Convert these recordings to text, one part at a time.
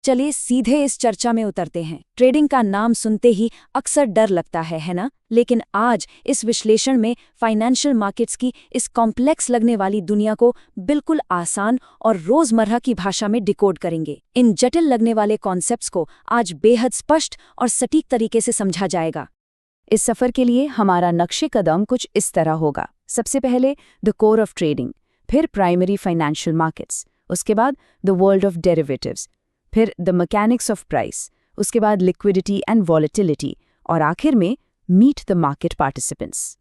चलिए सीधे इस चर्चा में उतरते हैं। ट्रेडिंग का नाम सुनते ही अक्सर डर लगता है ना? लेकिन आज इस विश्लेषण में फाइनेंशियल मार्केट्स की इस कॉम्प्लेक्स लगने वाली दुनिया को बिल्कुल आसान और रोजमर्रा की भाषा में डिकोड करेंगे। इन जटिल लगने वाले कॉन्सेप्ट्स को आज बेहद स्पष्ट और सटीक तरीके से समझा जाएगा। इस सफर के लिए हमारा नक्शे कदम कुछ इस तरह होगा। सबसे पहले द कोर ऑफ ट्रेडिंग, फिर प्राइमरी फाइनेंशियल मार्केट्स, उसके बाद द वर्ल्ड ऑफ डेरिवेटिव्स, फिर द मैकेनिक्स ऑफ प्राइस, उसके बाद लिक्विडिटी एंड वॉलेटिलिटी, और आखिर में मीट द मार्केट पार्टिसिपेंट्स।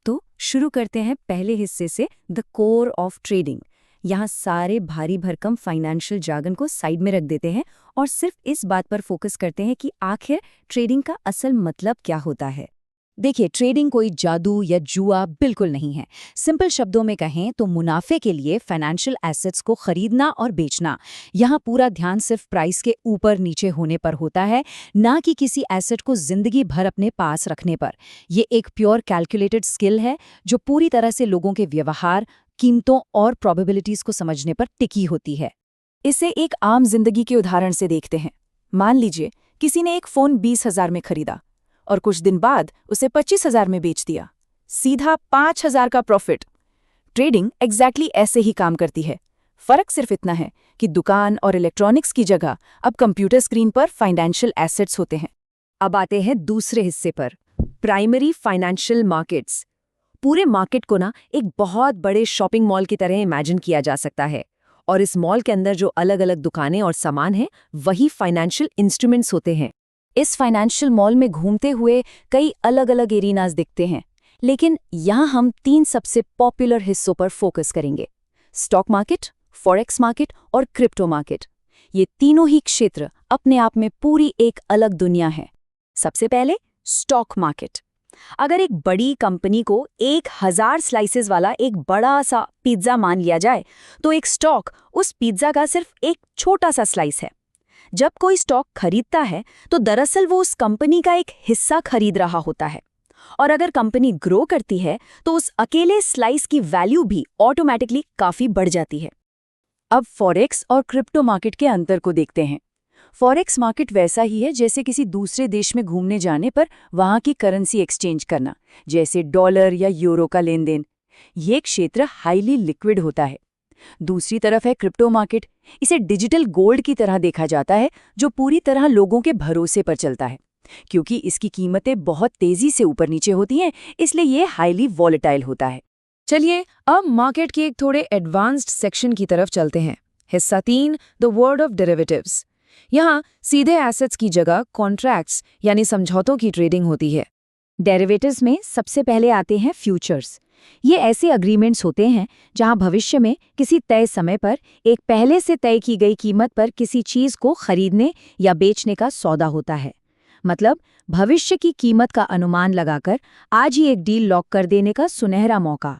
तो शुरू करते हैं पहले हिस्से से, द कोर ऑफ ट्रेडिंग। यहाँ सारे भारी भरकम फाइनेंशियल जार्गन को साइड में रख देते हैं और सिर्फ इस बात पर फोकस करते हैं कि आखिर ट्रेडिंग का असल मतलब क्या होता है। देखिए, ट्रेडिंग कोई जादू या जुआ बिल्कुल नहीं है। सिंपल शब्दों में कहें तो मुनाफे के लिए फाइनेंशियल एसेट्स को खरीदना और बेचना। यहाँ पूरा ध्यान सिर्फ प्राइस के ऊपर नीचे होने पर होता है, ना कि किसी एसेट को जिंदगी भर अपने पास रखने पर। ये एक प्योर कैलकुलेटेड स्किल है जो पूरी तरह से लोगों के व्यवहार, कीमतों और प्रोबेबिलिटीज को समझने पर टिकी होती है। इसे एक आम जिंदगी के उदाहरण से देखते हैं। मान लीजिए किसी ने एक फ़ोन 20,000 में खरीदा और कुछ दिन बाद उसे 25,000 में बेच दिया। सीधा 5,000 का प्रॉफिट। ट्रेडिंग एग्जैक्टली ऐसे ही काम करती है। फर्क सिर्फ इतना है कि दुकान और इलेक्ट्रॉनिक्स की जगह अब कंप्यूटर स्क्रीन पर फाइनेंशियल एसेट्स होते हैं। अब आते हैं दूसरे हिस्से पर, प्राइमरी फाइनेंशियल मार्केट्स। पूरे मार्केट को एक बहुत बड़े शॉपिंग मॉल की तरह इमेजिन किया जा सकता है, और इस मॉल के अंदर जो अलग अलग दुकानें और सामान हैं वही फाइनेंशियल इंस्ट्रूमेंट्स होते हैं। इस फाइनेंशियल मॉल में घूमते हुए कई अलग अलग एरिनाज दिखते हैं, लेकिन यहाँ हम 3 सबसे पॉपुलर हिस्सों पर फोकस करेंगे: स्टॉक मार्केट, फॉरेक्स मार्केट और क्रिप्टो मार्केट। ये तीनों ही क्षेत्र अपने आप में पूरी एक अलग दुनिया है। सबसे पहले स्टॉक मार्केट। अगर एक बड़ी कंपनी को 1,000 स्लाइसेस वाला एक बड़ा सा पिज्जा मान लिया जाए, तो एक स्टॉक उस पिज्जा का सिर्फ एक छोटा सा स्लाइस है। जब कोई स्टॉक खरीदता है तो दरअसल वो उस कंपनी का एक हिस्सा खरीद रहा होता है, और अगर कंपनी ग्रो करती है तो उस अकेले स्लाइस की वैल्यू भी ऑटोमेटिकली काफी बढ़ जाती है। अब फॉरेक्स और क्रिप्टो मार्केट के अंतर को देखते हैं। फॉरेक्स मार्केट वैसा ही है जैसे किसी दूसरे देश में घूमने जाने पर वहां की करेंसी एक्सचेंज करना, जैसे डॉलर या यूरो का लेन देन। ये क्षेत्र हाईली लिक्विड होता है। दूसरी तरफ है क्रिप्टो मार्केट। इसे डिजिटल गोल्ड की तरह देखा जाता है, जो पूरी तरह लोगों के भरोसे पर चलता है। क्योंकि इसकी कीमतें बहुत तेजी से ऊपर नीचे होती हैं, इसलिए ये हाईली वॉलेटाइल होता है। चलिए अब मार्केट के एक थोड़े एडवांस्ड सेक्शन की तरफ चलते हैं। हिस्सा 3, द वर्ल्ड ऑफ डेरिवेटिव्स। यहाँ सीधे एसेट्स की जगह कॉन्ट्रैक्ट्स यानी समझौतों की ट्रेडिंग होती है। डेरिवेटिव्स में सबसे पहले आते हैं फ्यूचर्स। ये ऐसे अग्रीमेंट्स होते हैं जहां भविष्य में किसी तय समय पर एक पहले से तय की गई कीमत पर किसी चीज को खरीदने या बेचने का सौदा होता है। मतलब भविष्य की कीमत का अनुमान लगाकर आज ही एक डील लॉक कर देने का सुनहरा मौका।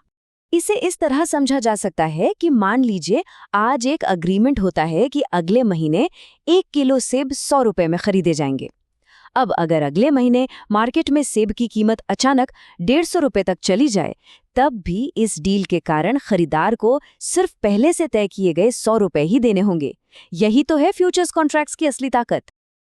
इसे इस तरह समझा जा सकता है कि मान लीजिए आज एक अग्रीमेंट होता है कि अगले महीने 1 किलो सेब 100 रुपए में खरीदे जाएंगे। अब अगर अगले महीने मार्केट में सेब की कीमत अचानक 150 रुपए तक चली जाए, तब भी इस डील के कारण खरीदार को सिर्फ पहले से तय किए गए 100 रुपए ही देने होंगे। यही तो है फ्यूचर्स कॉन्ट्रैक्ट्स की असली ताकत।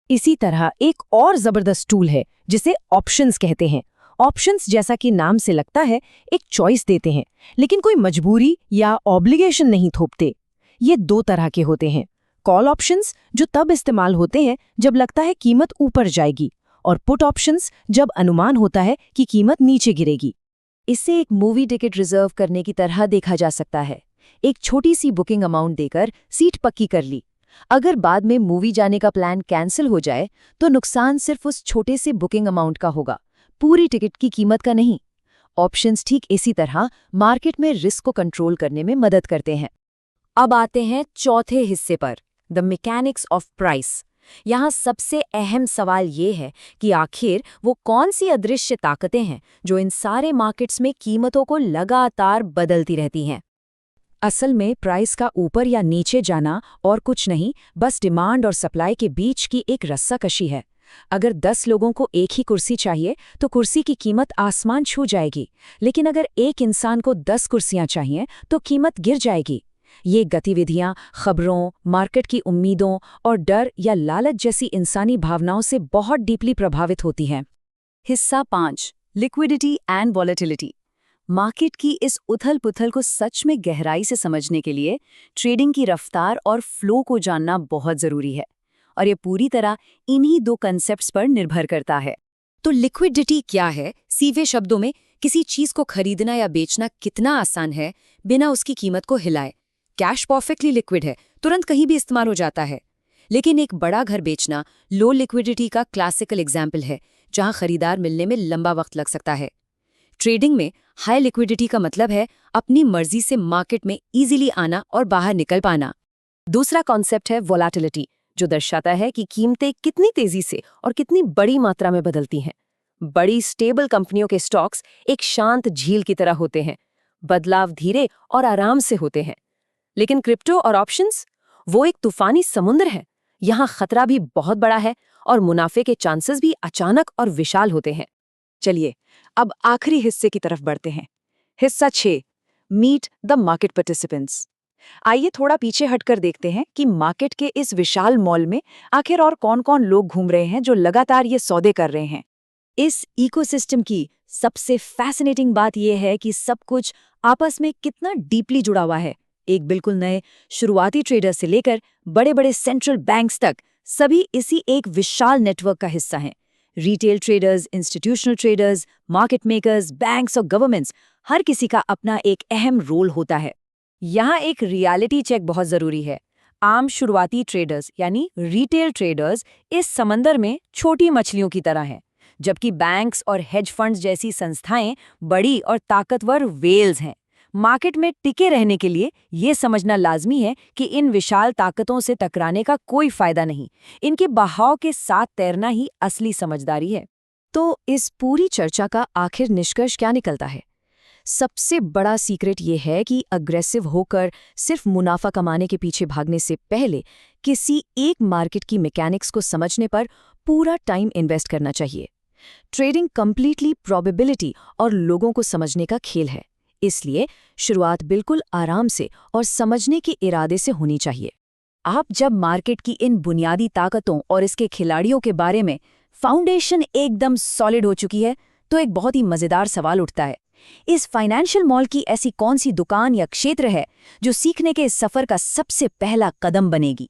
इसी तरह एक और जबरदस्त टूल है जिसे ऑप्शंस कहते हैं। ऑप्शंस, जैसा कि नाम से लगता है, एक चॉइस देते हैं, लेकिन कोई मजबूरी या ऑब्लिगेशन नहीं थोपते। ये 2 तरह के होते हैं। कॉल ऑप्शंस, जो तब इस्तेमाल होते हैं जब लगता है कीमत ऊपर जाएगी, और पुट ऑप्शंस, जब अनुमान होता है कि कीमत नीचे गिरेगी। इसे एक मूवी टिकट रिजर्व करने की तरह देखा जा सकता है। एक छोटी सी बुकिंग अमाउंट देकर सीट पक्की कर ली। अगर बाद में मूवी जाने का प्लान कैंसिल हो जाए तो नुकसान सिर्फ उस छोटे से बुकिंग अमाउंट का होगा, पूरी टिकट की कीमत का नहीं। ऑप्शंस ठीक इसी तरह मार्केट में रिस्क को कंट्रोल करने में मदद करते हैं। अब आते हैं चौथे हिस्से पर, द मैकेनिक्स ऑफ प्राइस। यहाँ सबसे अहम सवाल ये है कि आखिर वो कौन सी अदृश्य ताकतें हैं जो इन सारे मार्केट्स में कीमतों को लगातार बदलती रहती हैं। असल में प्राइस का ऊपर या नीचे जाना और कुछ नहीं, बस डिमांड और सप्लाई के बीच की एक रस्साकशी है। अगर 10 लोगों को एक ही कुर्सी चाहिए तो कुर्सी की कीमत आसमान छू जाएगी, लेकिन अगर एक इंसान को 10 कुर्सियां चाहिए तो कीमत गिर जाएगी। ये गतिविधियां खबरों, मार्केट की उम्मीदों और डर या लालच जैसी इंसानी भावनाओं से बहुत डीपली प्रभावित होती हैं। हिस्सा 5, लिक्विडिटी एंड वॉलेटिलिटी। मार्केट की इस उथल-पुथल को सच में गहराई से समझने के लिए ट्रेडिंग की रफ्तार और फ्लो को जानना बहुत जरूरी है, और ये पूरी तरह इन्हीं दो कंसेप्ट्स पर निर्भर करता है। तो लिक्विडिटी क्या है? सीधे शब्दों में, किसी चीज को खरीदना या बेचना कितना आसान है बिना उसकी कीमत को हिलाए। कैश परफेक्टली लिक्विड है, तुरंत कहीं भी इस्तेमाल हो जाता है। लेकिन एक बड़ा घर बेचना लो लिक्विडिटी का क्लासिकल एग्जाम्पल है, जहां खरीदार मिलने में लंबा वक्त लग सकता है। ट्रेडिंग में हाई लिक्विडिटी का मतलब है अपनी मर्जी से मार्केट में इजीली आना और बाहर निकल पाना। दूसरा कॉन्सेप्ट है वोलेटिलिटी, जो दर्शाता है कि कीमतें कितनी तेजी से और कितनी बड़ी मात्रा में बदलती हैं। बड़ी स्टेबल कंपनियों के स्टॉक्स एक शांत झील की तरह होते हैं, बदलाव धीरे और आराम से होते हैं। लेकिन क्रिप्टो और ऑप्शंस, वो एक तूफानी समुद्र है। यहाँ खतरा भी बहुत बड़ा है और मुनाफे के चांसेस भी अचानक और विशाल होते हैं। चलिए अब आखिरी हिस्से की तरफ बढ़ते हैं। हिस्सा 6, मीट द मार्केट पार्टिसिपेंट्स। आइए थोड़ा पीछे हटकर देखते हैं कि मार्केट के इस विशाल मॉल में आखिर और कौन-कौन लोग घूम रहे हैं जो लगातार ये सौदे कर रहे हैं। इस इकोसिस्टम की सबसे फैसिनेटिंग बात यह है कि सब कुछ आपस में कितना डीपली जुड़ा हुआ है। एक बिल्कुल नए शुरुआती ट्रेडर से लेकर बड़े-बड़े सेंट्रल बैंक्स तक, सभी इसी एक विशाल नेटवर्क का हिस्सा हैं। Retail traders, institutional traders, market makers, banks और गवर्नमेंट्स, हर किसी का अपना एक अहम रोल होता है। यहाँ एक रियलिटी चेक बहुत जरूरी है। आम शुरुआती ट्रेडर्स यानी रिटेल ट्रेडर्स इस समंदर में छोटी मछलियों की तरह हैं, जबकि बैंक्स और हेज फंड्स जैसी संस्थाएं बड़ी और ताकतवर वेल्स हैं। मार्केट में टिके रहने के लिए ये समझना लाजमी है कि इन विशाल ताकतों से टकराने का कोई फायदा नहीं, इनके बहाव के साथ तैरना ही असली समझदारी है। तो इस पूरी चर्चा का आखिर निष्कर्ष क्या निकलता है? सबसे बड़ा सीक्रेट ये है कि अग्रेसिव होकर सिर्फ मुनाफा कमाने के पीछे भागने से पहले किसी एक मार्केट की मैकेनिक्स को समझने पर पूरा टाइम इन्वेस्ट करना चाहिए। ट्रेडिंग कंप्लीटली प्रोबेबिलिटी और लोगों को समझने का खेल है, इसलिए शुरुआत बिल्कुल आराम से और समझने के इरादे से होनी चाहिए। आप जब मार्केट की इन बुनियादी ताकतों और इसके खिलाड़ियों के बारे में फाउंडेशन एकदम सॉलिड हो चुकी है, तो एक बहुत ही मजेदार सवाल उठता है, इस फाइनेंशियल मॉल की ऐसी कौन सी दुकान या क्षेत्र है जो सीखने के इस सफर का सबसे पहला कदम बनेगी?